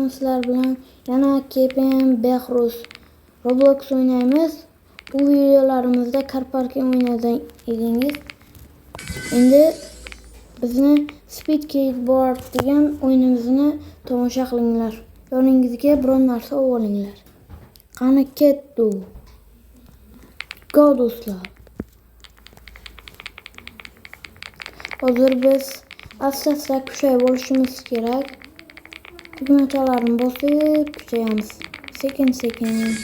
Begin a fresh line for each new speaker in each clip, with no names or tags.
bugun sizlar bilan yana KPM Behruz Roblox o'ynaymiz. Bu videolarimizda car parking o'ynagan edingiz. Endi bizni Speed Skateboard degan o'yinimizni tomosha qilinglar. Yoningizga biron narsa olinglar. Qani ketdi. Go do'stlar. Hozir biz asta-asta kuchayib olishimiz kerak. Tugmachalarni bosib kuchayamiz. Sekin-sekin.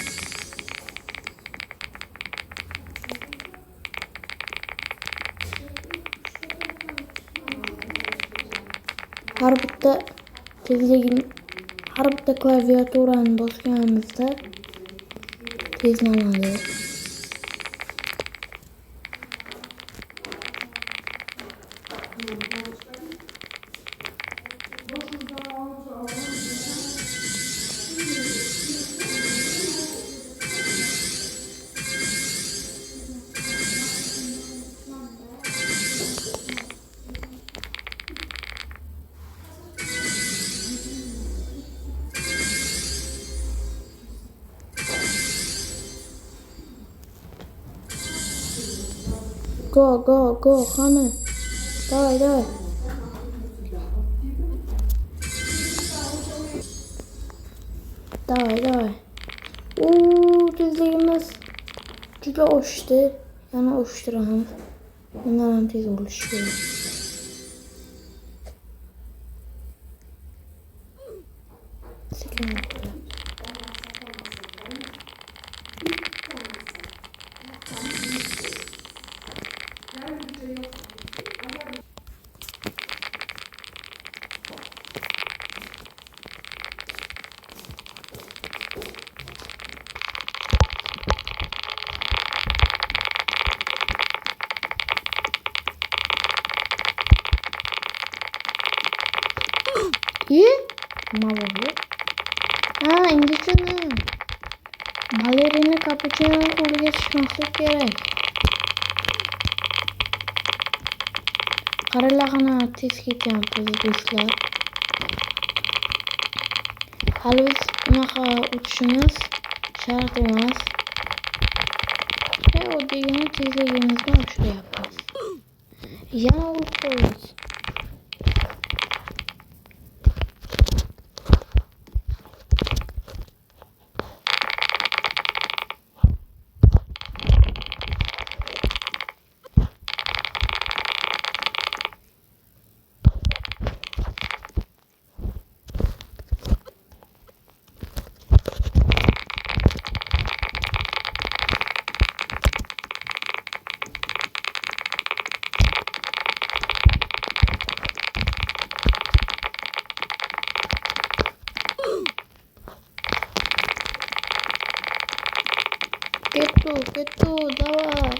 Har bitta klaviaturani bosganimizda tezlanadi. Go, qani. Davay. Davay. Tezligimiz juda oshdi. Yana oshtiramiz. Bundan ham tez bo'lishi kerak. Sekin. Nima bo'ldi? Endi tushundim. Balerina Capuchino qo'liga tushmaslik kerak. Qaralar qanaqa tez ketyapmiz do'stlar. Hali biz unaqa uchishimiz shart emas. Oddiygina tezligimizni oshiryapmiz. Yana olib qo'yamiz. Kettu, davay.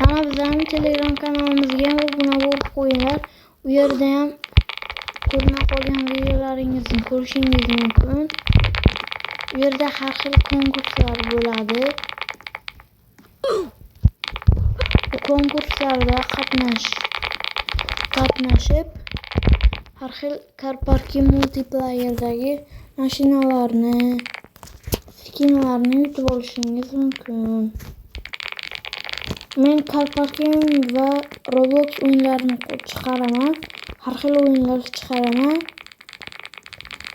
Ana bizning Telegram kanalimizga ham obuna bo'lib qo'yinglar. U yerda ham ko'rmay qolgan videolaringizni ko'rishingiz mumkin. U yerda har xil konkurslar bo'ladi. Bu konkurslarda qatnashib har xil car parking multiplayerdagi mashinalarni, skinlarni yutib olishingiz mumkin. Men car parking va Roblox o'yinlarini chiqaraman. Har xil o'yinlar chiqaraman.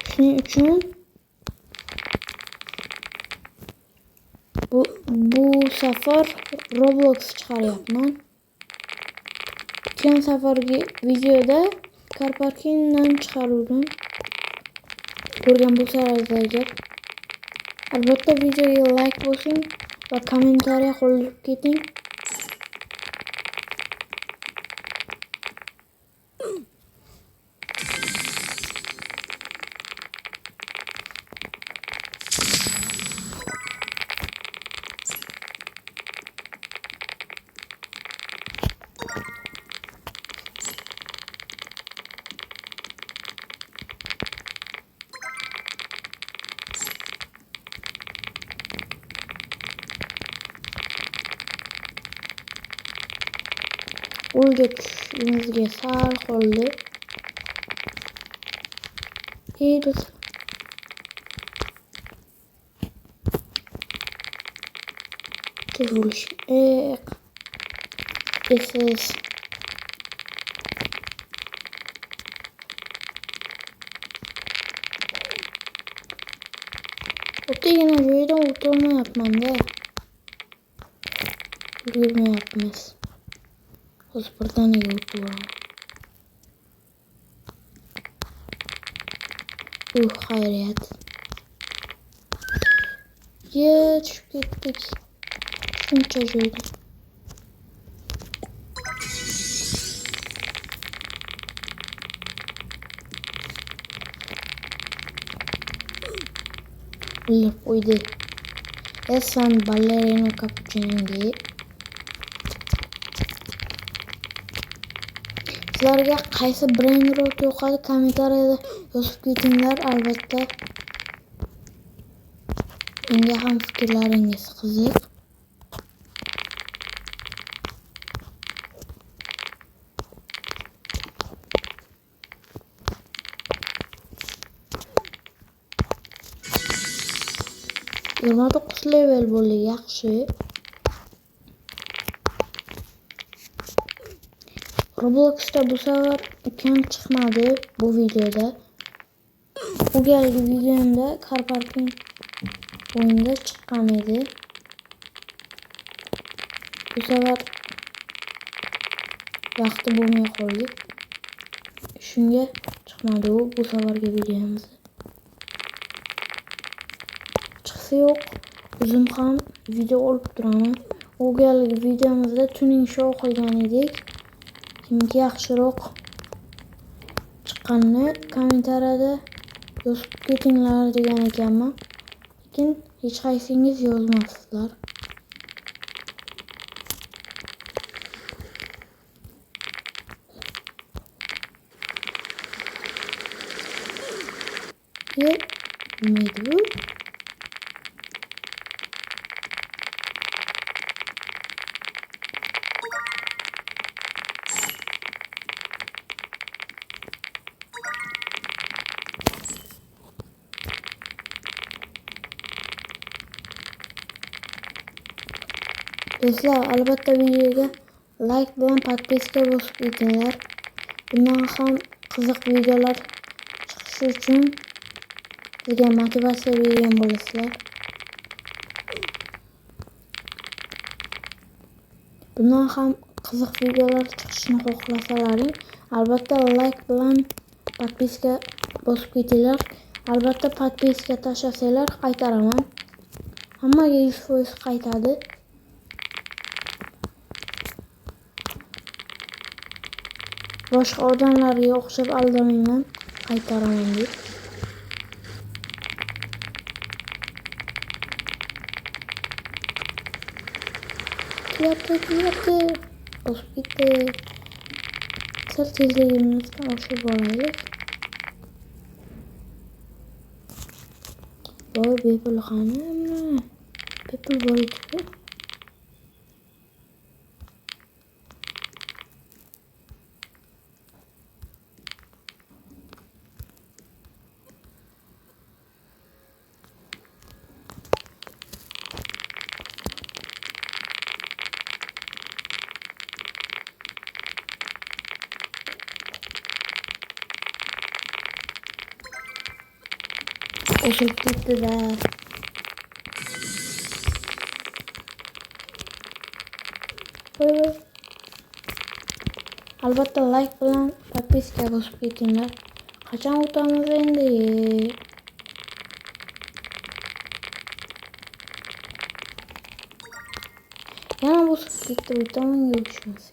Shuning uchun bu safar Roblox chiqaryapman. O'tgan safargi videoda car parkingdan chiqaruvdim. Ko'rgan bo'lsalaringiz, albatta videoga like bosing va kommentariya qoldirib keting. O'lga tushishimizga sal qoldi. İyi dostlar. Tezgülüş. This Ote yine böyle ortalama yapmam da. Yürüme yapmaz. Hospital'dan iyi oldu. Hayriyat. Ya düşüp gittik. Şunca şöyle. Bilip uydu. Esan ballerino cappuccino. Sizlarga qaysi brend rol yoqadi kommentariyada yozib ketinglar. Albatta menga ham fikrlaringiz qiziq. Yigirma 9 level bo'ldi, yaxshi. Roblox'ta bu sefer kam çıkmadı bu videoda. Bu geldi videomda Car Parking oyunda çıkan idi. Bu sefer vakti bulmaya koyduk. Şunga çıkmadı bu seferki videomuzda. Çıksa yok. Bizim ham video olup duraman. O geldi videomuzda tuning show qo'ygan edik. Kimga yaxshiroq chiqqanini kommentariyada yozib ketinglar degan ekanman. Lekin hech qaysingiz yozmasizlar. Neydi bu? Do'stlar, albatta videoga like bilan podpiska bosib ketinglar. Bundan ham qiziq videolar chiqishi uchun sizga motivatsiya bergan bo'lasizlar. Bundan ham qiziq videolar chiqishini xohlasalaring, albatta like bilan podpiska bosib ketinglar. Albatta podpiska tashlasanglar qaytaraman. Hammaga 100% qaytadi. Boshqa odamlarga o'xshab aldamayman, qaytaraman deb. Kelyapti. Bosib ketdi. Sal tezligimizni oshirib olaylik. Voy, bepul qani? Bepul bor ekan. Oshirib ketdilar. Albatta like bilan podpiska bosib ketinglar. Qachon o'tamiz endi? Yana bosib ketdi, o'tamonga o'tishimiz.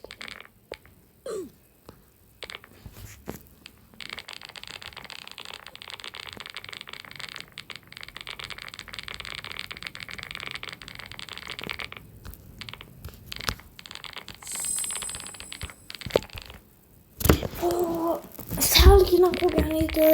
Salgina qolgan edi.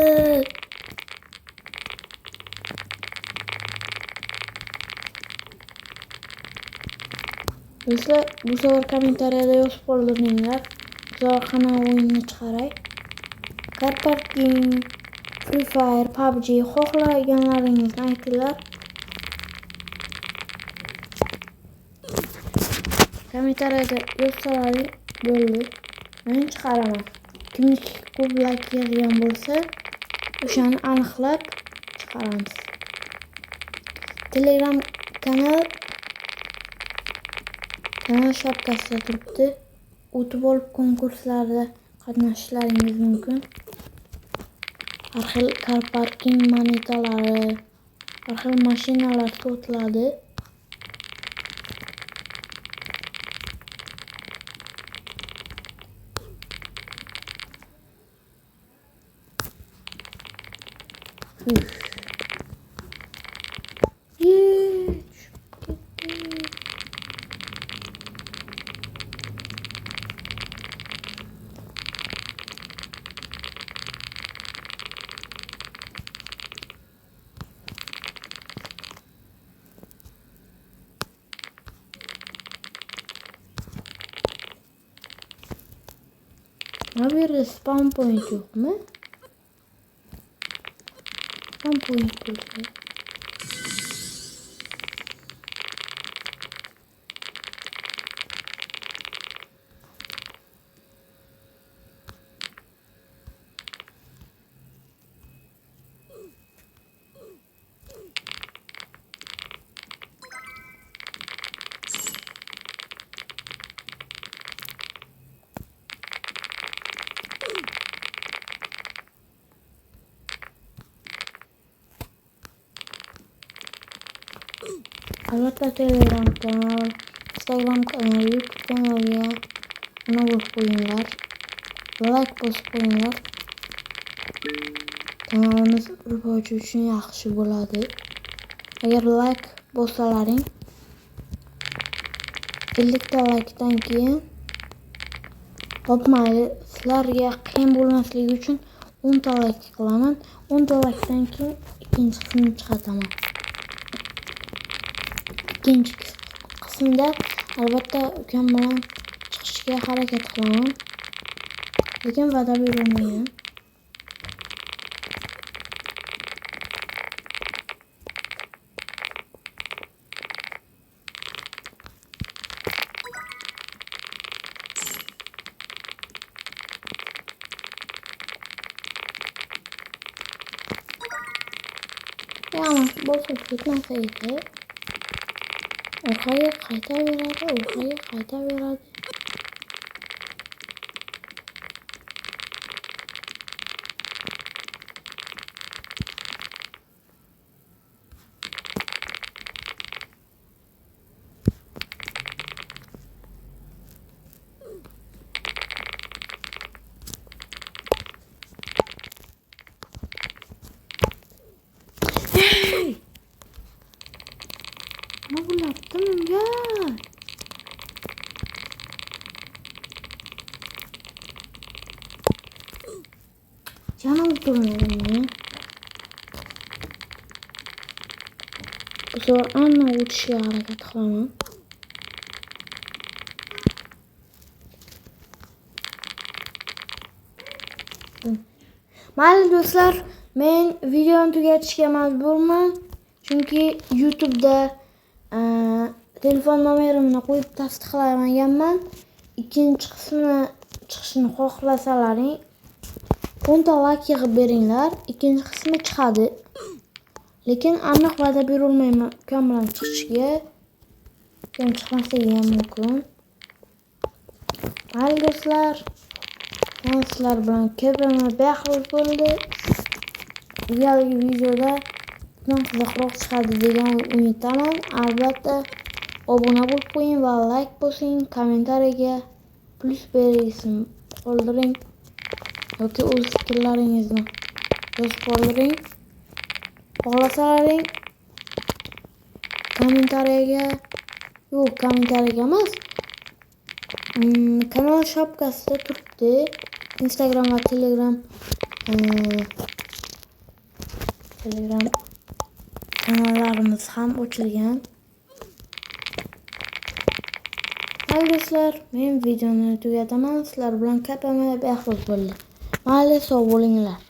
Do'stlar, bu sefer kommentariyada yozib qoldiringlar. Qanaqa o'yinni chiqaray. Car Parking Free Fire, PUBG xohlaganlaringizni aytinglar. Kommentariyada yozsalaring bo'ldi. Men chiqaraman. Kimniki ko'p like kelgan bo'lsa, o'shani aniqlab chiqaramiz. Telegram kanal shapkasida turibdi. O'tib olib konkurslarda qatnashishlaringiz mumkin. Har xil car parking monetalari, har xil mashinalar sotiladi. Bir spawn point yok mu? Spawn point olsa. Albatta Telegram kanal, Instagram kanal, YouTube kanaliga buni bo'lib qo'yinglar. Like bosib qo'yinglar. Kanalimiz rivoji uchun yaxshi bo'ladi. Agar like bossalaring 50 ta likedan keyin topmayli. Sizlarga qiyin bo'lmasligi uchun 10 ta like qilaman. 10 ta likedan keyin ikkinchi qismini chiqaraman. İkinci kısımda albatta ukam bilan chiqishga harakat qilaman. Lekin va'da berolmayman. Yalnız bosib ketmasaydi orqaga qaytaveradi. Ne yaptım ya? Canım durmuyorum ya. Bu sefer anla uçuşa hareket qilaman. Mayli do'stlar, men videoni tugatishga majburman. Chunki YouTube'da telefon nomerimni qo'yib tasdiqlamaganman. Ikkinchi qismi chiqishini xohlasalaring 10 ta like yig'ib beringlar. Ikkinchi qismi chiqadi. Lekin aniq va'da berolmayman ukam bilan chiqishiga. Ukam chiqmasligi ham mumkin. Mayli do'stlar, sizlar bilan ko'pama bahs bo'ldi. Uyalgi videoda bundan qiziqroq chiqadi degan umiddaman. Albatta obuna bo'lib qo'ying va like bosing, kommentariyaga plus belgisini qoldiring yoki o'z fikrlaringizni yozib qoldiring. Xohlasalaring kommentariyaga emas, kanal shapkasida turibdi. Instagram va Telegram kanallarimiz ham ochilgan. Mayli do'stlar, men videoni tugataman. Sizlar bilan ko'pama bahs bo'ldi. Mayli, sog' bo'linglar.